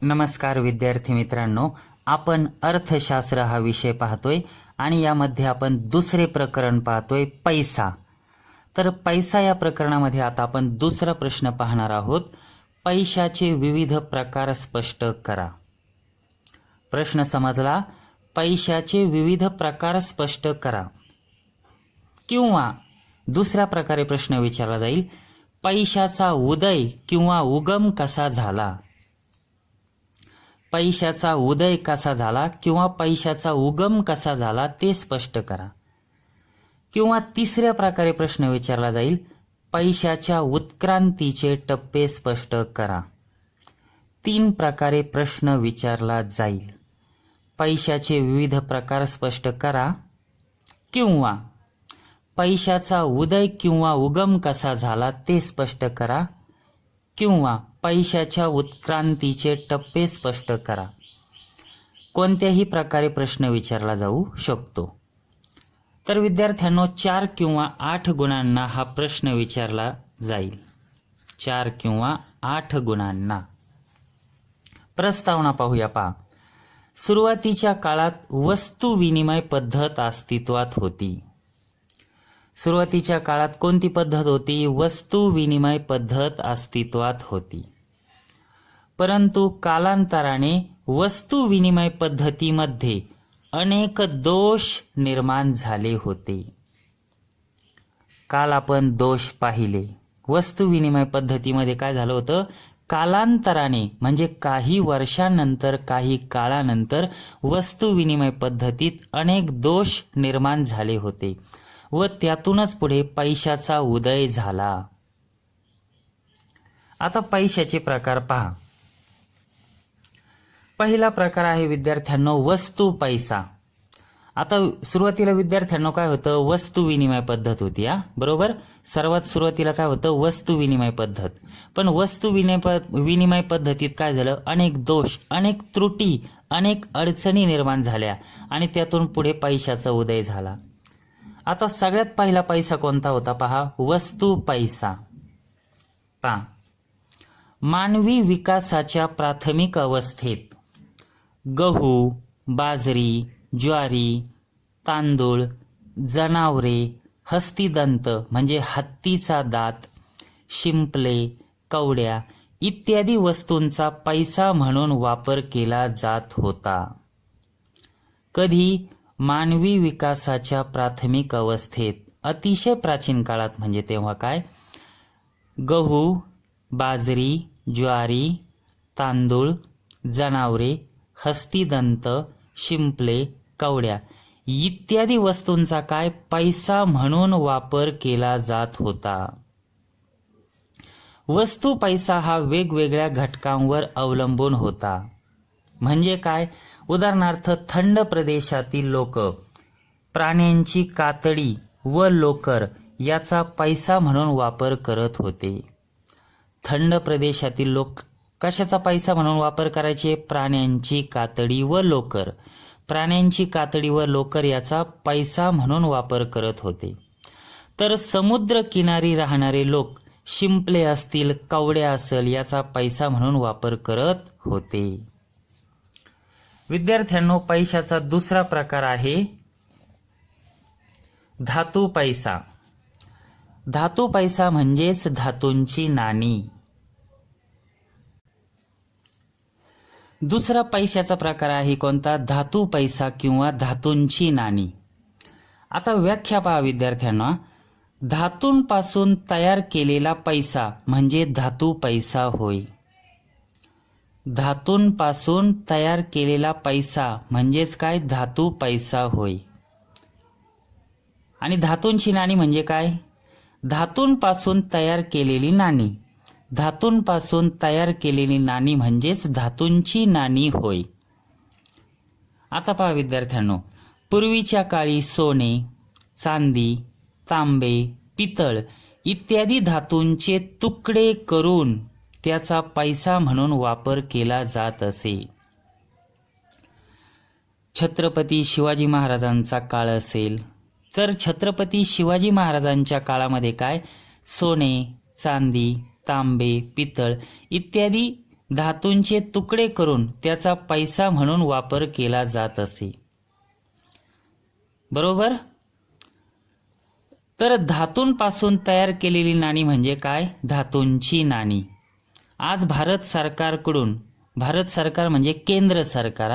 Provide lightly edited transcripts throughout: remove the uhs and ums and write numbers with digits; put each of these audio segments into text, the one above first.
नमस्कार विद्यार्थी मित्रांनो, आपण अर्थशास्त्र हा विषय पाहतोय आणि यामध्ये आपण दुसरे प्रकरण पाहतोय पैसा. तर पैसा या प्रकरणामध्ये आता आपण दुसरा प्रश्न पाहणार आहोत. पैशाचे विविध प्रकार स्पष्ट करा. प्रश्न समजला? पैशाचे विविध प्रकार स्पष्ट करा. किंवा दुसऱ्या प्रकारे प्रश्न विचारला जाईल, पैशाचा उदय किंवा उगम कसा झाला. पैशाचा उदय कसा झाला किंवा पैशाचा उगम कसा झाला ते स्पष्ट करा. किंवा तिसऱ्या प्रकारे प्रश्न विचारला जाईल, पैशाच्या उत्क्रांतीचे टप्पे स्पष्ट करा. 3 प्रकारे प्रश्न विचारला जाईल. पैशाचे विविध प्रकार स्पष्ट करा, किंवा पैशाचा उदय किंवा उगम कसा झाला ते स्पष्ट करा, किंवा पैशाच्या उत्क्रांतीचे टप्पे स्पष्ट करा. कोणत्याही प्रकारे प्रश्न विचारला जाऊ शकतो. तर विद्यार्थ्यांनो, 4 किंवा 8 गुणांना हा प्रश्न विचारला जाईल. 4 किंवा 8 गुणांना. प्रस्तावना पाहूया. पहा, सुरुवातीच्या काळात वस्तू विनिमय पद्धत अस्तित्वात होती. सुरुवातीच्या काळात कोणती पद्धत होती? वस्तू विनिमय पद्धत अस्तित्वात होती. परंतु कालांतराने वस्तू विनिमय पद्धतीमध्ये अनेक दोष निर्माण झाले होते. काल आपण दोष पाहिले. वस्तू विनिमय पद्धतीमध्ये काय झालं होतं? कालांतराने म्हणजे काही वर्षांनंतर, काही काळानंतर वस्तू विनिमय पद्धतीत अनेक दोष निर्माण झाले होते व त्यातूनच पुढे पैशाचा उदय झाला. आता पैशाचे प्रकार पहा. पहिला प्रकार आहे विद्यार्थ्यांनो वस्तू पैसा. आता सुरुवातीला विद्यार्थ्यांनो काय होतं? वस्तू विनिमय पद्धत होती. बरोबर. सर्वात सुरुवातीला काय होतं? वस्तू विनिमय पद्धत. पण वस्तू विनिमय पद्धतीत काय झालं? अनेक दोष, अनेक त्रुटी, अनेक अडचणी निर्माण झाल्या आणि त्यातून पुढे पैशाचा उदय झाला. आता सगळ्यात पहिला पैसा कोणता होता? पहा, वस्तू पैसा. पहा, मानवी विकासाच्या प्राथमिक अवस्थेत गहू, बाजरी, ज्वारी, तांदूळ, जनावरे, हस्तिदंत म्हणजे हत्तीचा दात, शिंपले, कवड्या इत्यादी वस्तूंचा पैसा म्हणून वापर केला जात होता. कधी? मानवी विकासाच्या प्राथमिक अवस्थेत, अतिशय प्राचीन काळात. म्हणजे तेव्हा काय? गहू, बाजरी, ज्वारी, तांदूळ, जनावरे, हस्तिदंत, शिंपले, कवड्या इत्यादी वस्तूंचा काय? पैसा म्हणून वापर केला जात होता. वस्तू पैसा हा वेगवेगळ्या घटकांवर अवलंबून होता. म्हणजे काय? उदाहरणार्थ, थंड प्रदेशातील लोक प्राण्यांची कातडी व लोकर याचा पैसा म्हणून वापर करत होते. थंड प्रदेशातील लोक कशाचा पैसा म्हणून वापर करायचे? प्राण्यांची कातडी व लोकर. प्राण्यांची कातडी व लोकर याचा पैसा म्हणून वापर करत होते. तर समुद्र किनारी राहणारे लोक शिंपले असतील, कवड्या असेल याचा पैसा म्हणून वापर करत होते. विद्यार्थ्यांनो, पैशाचा दुसरा प्रकार आहे धातू पैसा. धातू पैसा म्हणजेच धातूंची नाणी. दुसरा पैशाचा प्रकार आहे कोणता? धातू पैसा किंवा धातूंची नाणी. आता व्याख्या पहा विद्यार्थ्यांना. धातूंपासून तयार केलेला पैसा म्हणजे धातू पैसा होय. धातूंपासून तयार केलेला पैसा म्हणजेच काय? धातू पैसा होय. आणि धातूंची नाणी म्हणजे काय? धातूंपासून तयार केलेली नाणी. धातूंपासून तयार केलेली नाणी म्हणजेच धातूंची नाणी होय. आता पहा विद्यार्थ्यांनो, पूर्वीच्या काळी सोने, चांदी, तांबे, पितळ इत्यादी धातूंचे तुकडे करून त्याचा पैसा म्हणून वापर केला जात असे. छत्रपती शिवाजी महाराजांचा काळ असेल तर छत्रपती शिवाजी महाराजांच्या काळामध्ये काय? सोने, चांदी, तांबे, पितळ इत्यादी धातूंचे तुकडे करून त्याचा पैसा म्हणून वापर केला जात असे. बरोबर. तर धातूंपासून तयार केलेली नाणी म्हणजे काय? धातूंची नाणी. आज भारत सरकार म्हणजे केंद्र सरकार,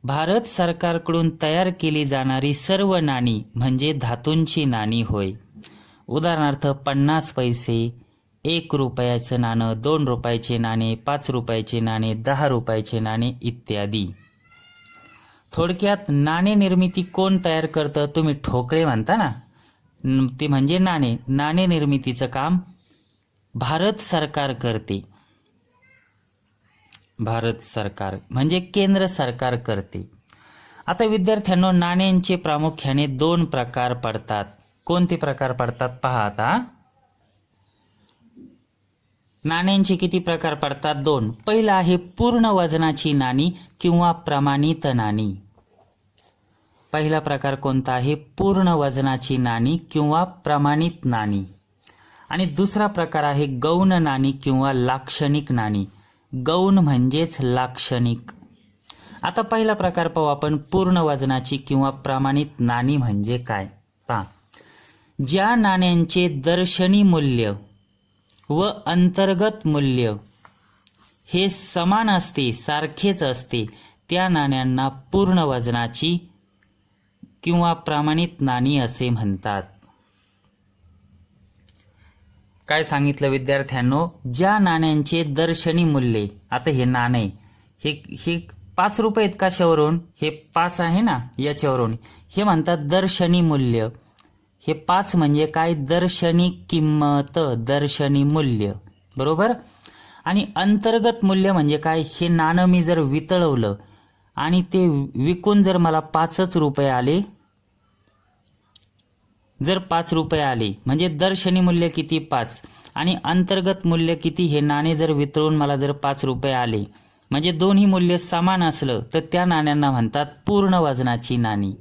भारत सरकारकडून तयार केली जाणारी सर्व नाणी म्हणजे धातूंची नाणी होय. उदाहरणार्थ 50 पैसे, 1 रुपयाचं नाणं, 2 रुपयाचे नाणे, 5 रुपयाचे नाणे, 10 रुपयाचे नाणे इत्यादी. थोडक्यात नाणे निर्मिती कोण तयार करतं? तुम्ही ठोकळे म्हणता ना, ते म्हणजे नाणे निर्मितीचं काम भारत सरकार करते. भारत सरकार म्हणजे केंद्र सरकार करते. आता विद्यार्थ्यांनो, नाण्यांचे प्रामुख्याने 2 प्रकार पडतात. कोणते प्रकार पडतात पहा. आता नाण्यांचे किती प्रकार पडतात? 2. पहिला आहे पूर्ण वजनाची नाणी किंवा प्रमाणित नाणी. पहिला प्रकार कोणता आहे? पूर्ण वजनाची नाणी किंवा प्रमाणित नाणी. आणि दुसरा प्रकार आहे गौण नाणी किंवा लाक्षणिक नाणी. गौण म्हणजेच लाक्षणिक. आता पहिला प्रकार पाहू आपण, पूर्ण वजनाची किंवा प्रमाणित नाणी म्हणजे काय पहा. ज्या नाण्यांचे दर्शनी मूल्य व अंतर्गत मूल्य हे समान असते, सारखेच असते, त्या नाण्यांना पूर्ण वजनाची किंवा प्रमाणित नाणी असे म्हणतात. काय सांगितलं विद्यार्थ्यांनो? ज्या नाण्यांचे दर्शनी मूल्य, आता हे नाणे हे 5 रुपये आहेत कशावरून? हे 5 आहे ना, याच्यावरून हे म्हणतात दर्शनी मूल्य. हे 5 म्हणजे काय? दर्शनी किंमत, दर्शनी मूल्य. बरोबर. आणि अंतर्गत मूल्य म्हणजे काय? हे नाणं मी जर वितळवलं आणि ते विकून जर मला 5च रुपये आले, जर 5 रुपये आले म्हणजे दर्शनी मूल्य किती? 5. आणि अंतर्गत मूल्य किती? हे नाणे जर वितळून मला जर 5 रुपये आले म्हणजे दोन्ही मूल्य समान असलं तर त्या नाण्यांना म्हणतात पूर्ण वजनाची नाणी.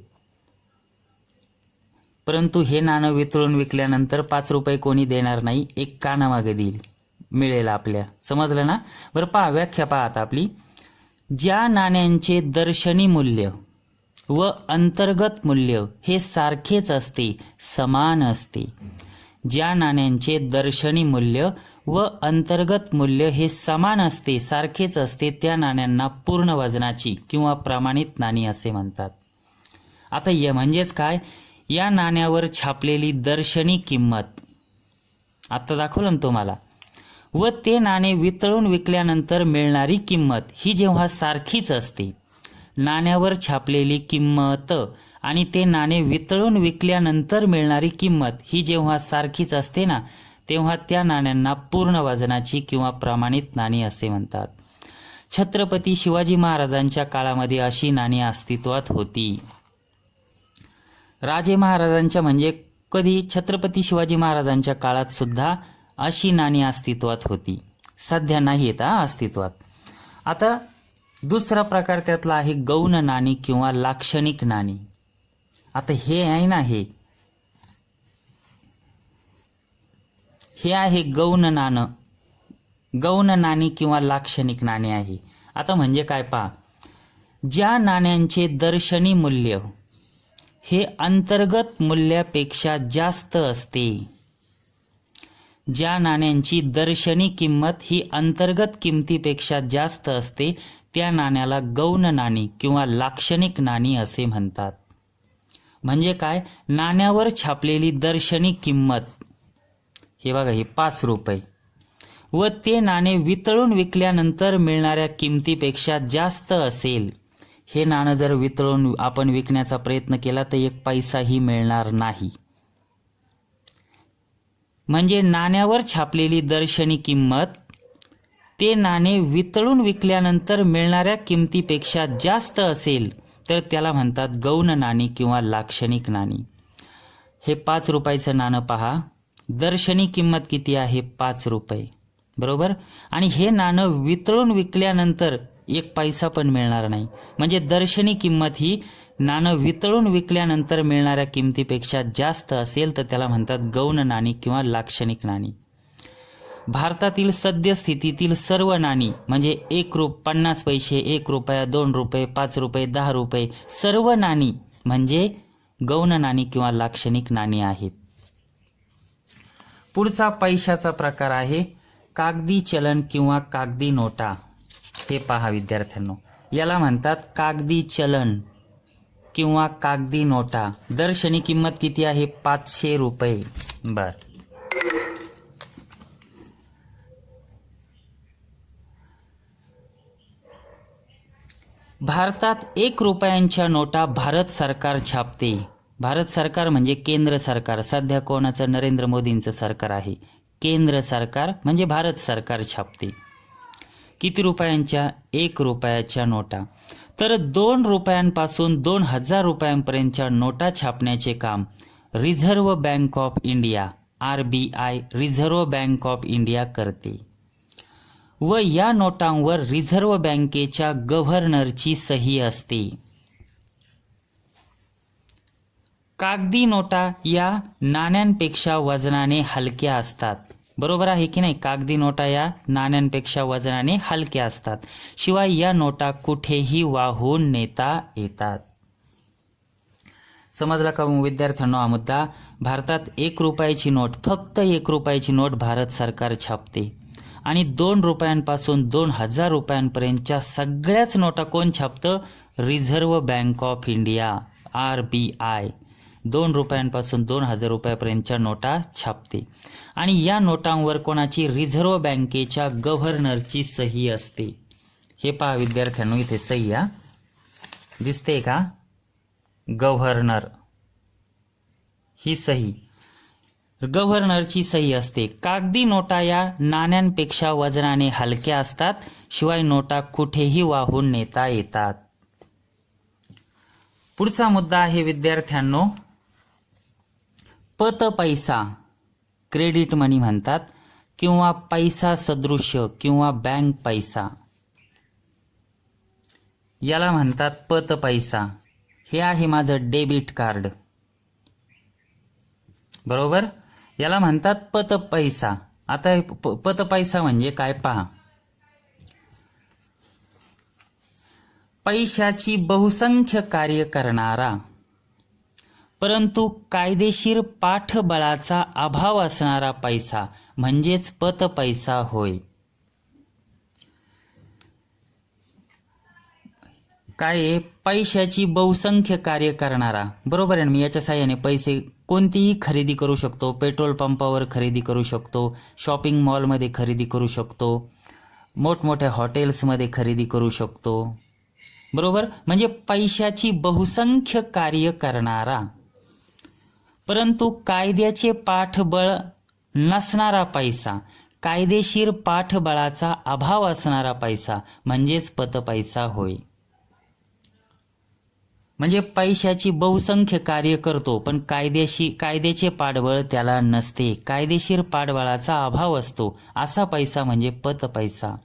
परंतु हे नाणं वितळून विकल्यानंतर 5 रुपये कोणी देणार नाही, एक कानामागे देईल, मिळेल आपल्या. समजलं ना? बरं पहा, व्याख्या पहा आता आपली. ज्या नाण्यांचे दर्शनी मूल्य व अंतर्गत मूल्य हे सारखेच असते, समान असते. ज्या नाण्यांचे दर्शनी मूल्य व अंतर्गत मूल्य हे समान असते, सारखेच असते, त्या नाण्यांना पूर्ण वजनाची किंवा प्रमाणित नाणी असे म्हणतात. आता म्हणजेच काय? या नाण्यावर छापलेली दर्शनी किंमत, आता दाखवलं ना तुम्हाला, व ते नाणे वितळून विकल्यानंतर मिळणारी किंमत ही जेव्हा सारखीच असते, नाण्यावर छापलेली किंमत आणि ते नाणे वितळून विकल्यानंतर मिळणारी किंमत ही जेव्हा सारखीच असते ना, तेव्हा त्या नाण्यांना पूर्ण वजनाची किंवा प्रमाणित नाणी असे म्हणतात. छत्रपती शिवाजी महाराजांच्या काळामध्ये अशी नाणी अस्तित्वात होती. राजे महाराजांच्या म्हणजे कधी? छत्रपती शिवाजी महाराजांच्या काळात सुद्धा अशी नाणी अस्तित्वात होती. सध्या नाही आहेत अस्तित्वात. आता दुसरा प्रकार त्यातला आहे गौण नाणी किंवा लाक्षणिक नाणी. आता हे आहे ना, हे आहे गौण नाणं, गौण नाणी किंवा लाक्षणिक नाणे आहे. आता म्हणजे काय पहा. ज्या नाण्यांचे दर्शनी मूल्य हे अंतर्गत मूल्यापेक्षा जास्त असते, ज्या नाण्यांची दर्शनी किंमत ही अंतर्गत किमतीपेक्षा जास्त असते, त्या नाण्याला गौण नाणी किंवा लाक्षणिक नाणी असे म्हणतात. म्हणजे काय? नाण्यावर छापलेली दर्शनी किंमत, हे बघा, हे 5 रुपये, व ते नाणे वितळून विकल्यानंतर मिळणाऱ्या किमतीपेक्षा जास्त असेल. हे नाणं जर वितळून आपण विकण्याचा प्रयत्न केला तर 1 पैसाही मिळणार नाही. म्हणजे नाण्यावर छापलेली दर्शनी किंमत ते नाणे वितळून विकल्यानंतर मिळणाऱ्या किमतीपेक्षा जास्त असेल तर त्याला म्हणतात गौण नाणी किंवा लाक्षणिक नाणी. हे 5 रुपयाचं नाणं पहा, दर्शनी किंमत किती आहे? 5 रुपये. बरोबर. आणि हे नाणं वितळून विकल्यानंतर 1 पैसा पण मिळणार नाही. म्हणजे दर्शनी किंमत ही नाणं वितळून विकल्यानंतर मिळणाऱ्या किमतीपेक्षा जास्त असेल तर त्याला म्हणतात गौण नाणी किंवा लाक्षणिक नाणी. भारतातील सद्यस्थितीतील सर्व नाणी म्हणजे 50 पैसे, 1 रुपया, 2 रुपये, 5 रुपये, 10 रुपये सर्व नाणी म्हणजे गौण नाणी किंवा लाक्षणिक नाणी आहेत. पुढचा पैशाचा प्रकार आहे कागदी चलन किंवा कागदी नोटा. हे पहा विद्यार्थ्यांनो, याला म्हणतात कागदी चलन किंवा कागदी नोटा. दर्शनी किंमत किती आहे? 500 रुपये. बर, भारतात 1 रुपयांच्या नोटा भारत सरकार छापते. भारत सरकार म्हणजे केंद्र सरकार. सध्या कोणाचं? नरेंद्र मोदींचं सरकार आहे. केंद्र सरकार म्हणजे भारत सरकार छापते. किती रुपयांच्या? 1 रुपयाच्या नोटा. तर 2 रुपयांपासून 2000 रुपयांपर्यंतच्या नोटा छापण्याचे काम reserve Bank of India RBI reserve Bank of India करते व या नोटांवर रिझर्व्ह बँकेच्या गव्हर्नरची सही असते. कागदी नोटा या नाण्यांपेक्षा वजनाने हलक्या असतात. बरोबर आहे की नाही? कागदी नोटा या नाण्यांपेक्षा वजनाने हलक्या असतात. शिवाय या नोटा कुठेही वाहून नेता येतात. समजला का विद्यार्थ्यांनो हा मुद्दा? भारतात 1 रुपयाची नोट, फक्त 1 रुपयाची नोट भारत सरकार छापते आणि 2 रुपयांपासून 2000 रुपयांपर्यंतच्या सगळ्याच नोटा कोण छापतं? Reserve Bank of India RBI 2 रुपयांपासून 2000 रुपयापर्यंतच्या नोटा छापते आणि या नोटांवर कोणाची? रिझर्व्ह बँकेच्या गव्हर्नरची सही असते. हे पहा विद्यार्थ्यांनो, इथे सही दिसते का? गव्हर्नर ही सही, गव्हर्नरची सही असते. कागदी नोटा या नाण्यांपेक्षा वजनाने हलक्या असतात. शिवाय नोटा कुठेही वाहून नेता येतात. पुढचा मुद्दा आहे विद्यार्थ्यांनो पत पैसा, क्रेडिट मनी म्हणतात किंवा पैसा सदृश्य किंवा बँक पैसा. याला म्हणतात पत पैसा. हे आहे माझं डेबिट कार्ड. बरोबर, याला म्हणतात पत पैसा. आता पत पैसा म्हणजे काय पहा. पैशाची बहुसंख्य कार्य करणारा परंतु कायदेशीर पाठबळाचा अभाव असणारा पैसा म्हणजेच पत पैसा होय. काय आहे? पैशाची बहुसंख्य कार्य करणारा. बरोबर आहे. मी याच्या साहाय्याने पैसे कोणतीही खरेदी करू शकतो. पेट्रोल पंपावर खरेदी करू शकतो, शॉपिंग मॉलमध्ये खरेदी करू शकतो, मोठमोठ्या हॉटेल्समध्ये खरेदी करू शकतो. बरोबर, म्हणजे पैशाची बहुसंख्य कार्य करणारा परंतु कायद्याचे पाठबळ नसणारा पैसा, कायदेशीर पाठबळाचा अभाव असणारा पैसा म्हणजेच पतपैसा होय. म्हणजे पैशाची बहुसंख्य कार्य करतो पण कायद्याचे पाठबळ त्याला नसते, कायदेशीर पाठबळाचा अभाव असतो, असा पैसा म्हणजे पतपैसा.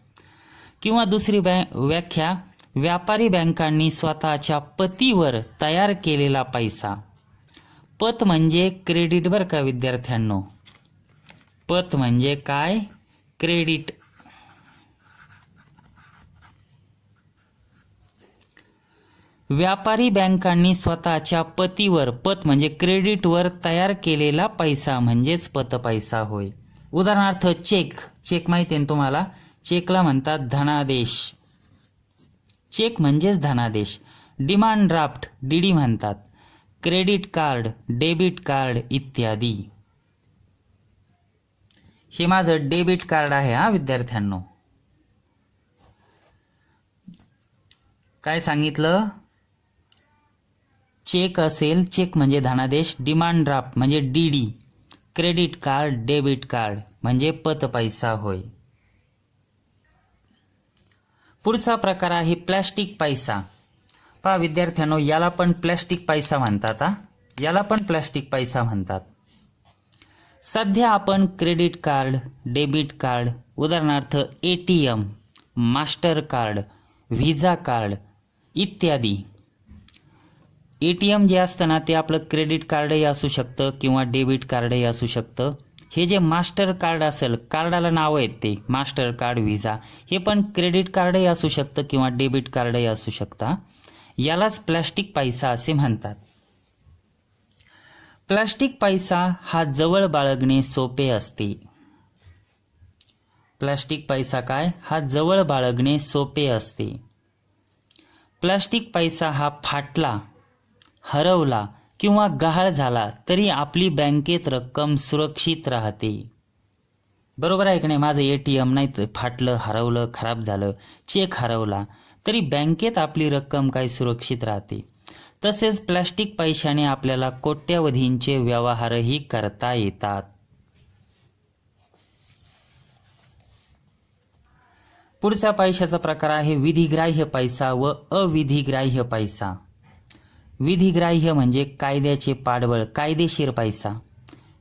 किंवा दुसरी व्याख्या, व्यापारी बँकांनी स्वतःच्या पतीवर तयार केलेला पैसा. पत म्हणजे क्रेडिट बरं का विद्यार्थ्यांनो. पत म्हणजे काय? क्रेडिट. व्यापारी बँकांनी स्वतःच्या पतीवर, पत म्हणजे क्रेडिटवर तयार केलेला पैसा म्हणजेच पतपैसा होय. उदाहरणार्थ चेक. चेक माहिती आहे तुम्हाला? चेकला म्हणतात धनादेश. चेक म्हणजेच धनादेश. डिमांड ड्राफ्ट DD म्हणतात. क्रेडिट कार्ड, डेबिट कार्ड इत्यादी. हे माझं डेबिट कार्ड आहे हा विद्यार्थ्यांनो. काय सांगितलं? चेक असेल, चेक म्हणजे धनादेश, डिमांड ड्राफ्ट म्हणजे DD, credit card, debit card म्हणजे पतपैसा होय. पुढचा प्रकार आहे प्लॅस्टिक पैसा. पहा विद्यार्थ्यांनो, याला पण प्लॅस्टिक पैसा म्हणतात. याला पण प्लॅस्टिक पैसा म्हणतात. सध्या आपण क्रेडिट कार्ड, डेबिट कार्ड, उदाहरणार्थ ATM, master card, visa card इत्यादी. ATM जे असतं ना ते आपलं क्रेडिट कार्डही असू शकतं किंवा डेबिट कार्डही असू शकतं. हे जे मास्टर कार्ड असेल, कार्डाला नाव आहेत ते मास्टर कार्ड, व्हिसा, हे पण क्रेडिट कार्डही असू शकतं किंवा डेबिट कार्डही असू शकतं. यालाच प्लास्टिक पैसा असे म्हणतात. प्लास्टिक पैसा हा जवळ बाळगणे सोपे असते. प्लास्टिक पैसा काय? हा जवळ बाळगणे सोपे असते. प्लास्टिक पैसा हा फाटला, हरवला किंवा गहाळ झाला तरी आपली बँकेत रक्कम सुरक्षित राहते. बरोबर आहे की नाही? माझं ATM नाही तर फाटलं, हरवलं, खराब झालं, चेक हरवला तरी बँकेत आपली रक्कम काय सुरक्षित राहते. तसेच प्लास्टिक पैशाने आपल्याला कोट्यवधींचे व्यवहारही करता येतात. पुढचा पैशाचा प्रकार आहे विधिग्राह्य पैसा व अविधिग्राह्य पैसा. विधिग्राह्य म्हणजे कायद्याचे पाठबळ, कायदेशीर पैसा.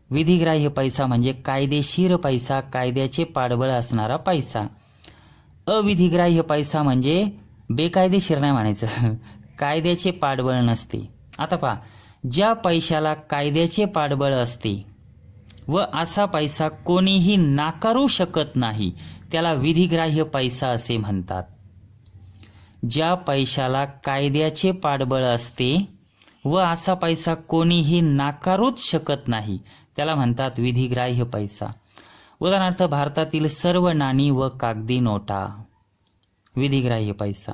विधिग्राह्य पैसा म्हणजे कायदेशीर पैसा, कायद्याचे पाठबळ असणारा पैसा. अविधिग्राह्य पैसा म्हणजे बेकायदेशीर नाही म्हणायचं, कायद्याचे पाठबळ नसते. आता पहा, ज्या पैशाला कायद्याचे पाठबळ असते व असा पैसा कोणीही नाकारू शकत नाही त्याला विधिग्राह्य पैसा असे म्हणतात. ज्या पैशाला कायद्याचे पाठबळ असते व असा पैसा कोणीही नाकारूच शकत नाही त्याला म्हणतात विधिग्राह्य पैसा. उदाहरणार्थ भारतातील सर्व नाणी व कागदी नोटा, विधिग्राह्य पैसा.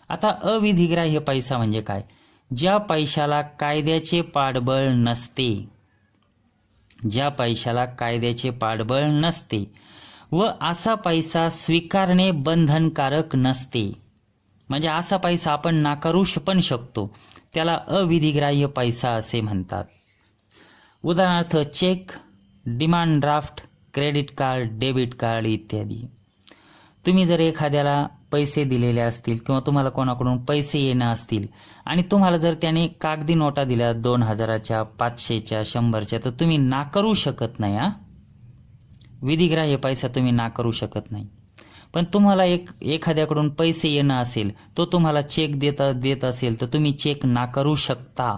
आता अविधिग्राह्य पैसा म्हणजे काय? ज्या पैशाला कायद्याचे पाठबळ नसते, ज्या पैशाला कायद्याचे पाठबळ नसते व असा पैसा स्वीकारणे बंधनकारक नसते, म्हणजे असा पैसा आपण नाकारू पण शकतो, त्याला अविधिग्राह्य पैसा असे म्हणतात. उदाहरणार्थ cheque, demand draft, credit card, debit card इत्यादी. तुम्ही जर एखाद्याला पैसे दिलेले असतील किंवा तुम्हाला कोणाकडून पैसे येणं असतील आणि तुम्हाला जर त्याने कागदी नोटा दिल्या 2000च्या, 500च्या, 100च्या, तर तुम्ही नाकारू शकत नाही. विधिग्राह्य पैसा तुम्ही नाकारू शकत नाही. पण तुम्हाला एखाद्याकडून पैसे येणं असेल, तो तुम्हाला चेक देत असेल तर तुम्ही चेक नाकारू शकता,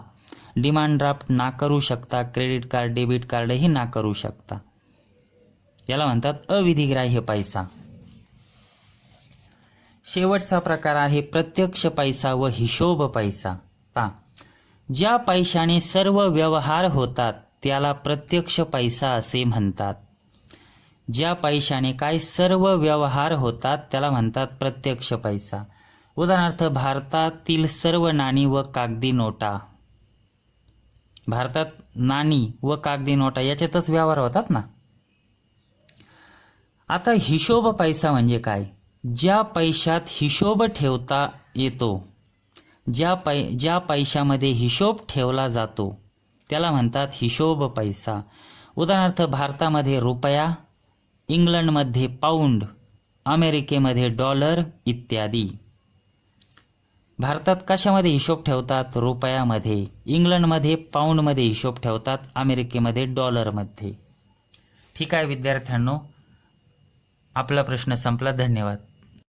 डिमांड ड्राफ्ट नाकारू शकता, क्रेडिट कार्ड, डेबिट कार्डही नाकारू शकता. याला म्हणतात अविधिग्राह्य पैसा. शेवटचा प्रकार आहे प्रत्यक्ष पैसा व हिशोब पैसा. ज्या पैशाने सर्व व्यवहार होतात त्याला प्रत्यक्ष पैसा असे म्हणतात. ज्या पैशाने काय सर्व व्यवहार होतात त्याला म्हणतात प्रत्यक्ष पैसा. उदाहरणार्थ भारतातील सर्व नाणी व कागदी नोटा. भारतात नाणी व कागदी नोटा याच्यातच व्यवहार होतात ना. आता हिशोब पैसा म्हणजे काय? ज्या पैशात हिशोब ठेवता येतो, ज्या पैशामध्ये हिशोब ठेवला जातो त्याला म्हणतात हिशोब पैसा. उदाहरणार्थ भारतामध्ये रुपया, इंग्लंडमध्ये पाऊंड, अमेरिकेमध्ये डॉलर इत्यादी. भारतात कशामध्ये हिशोब ठेवतात? रुपयामध्ये. इंग्लंडमध्ये पाऊंडमध्ये हिशोब ठेवतात, अमेरिकेमध्ये डॉलरमध्ये. ठीक आहे विद्यार्थ्यांनो, आपला प्रश्न संपला. धन्यवाद.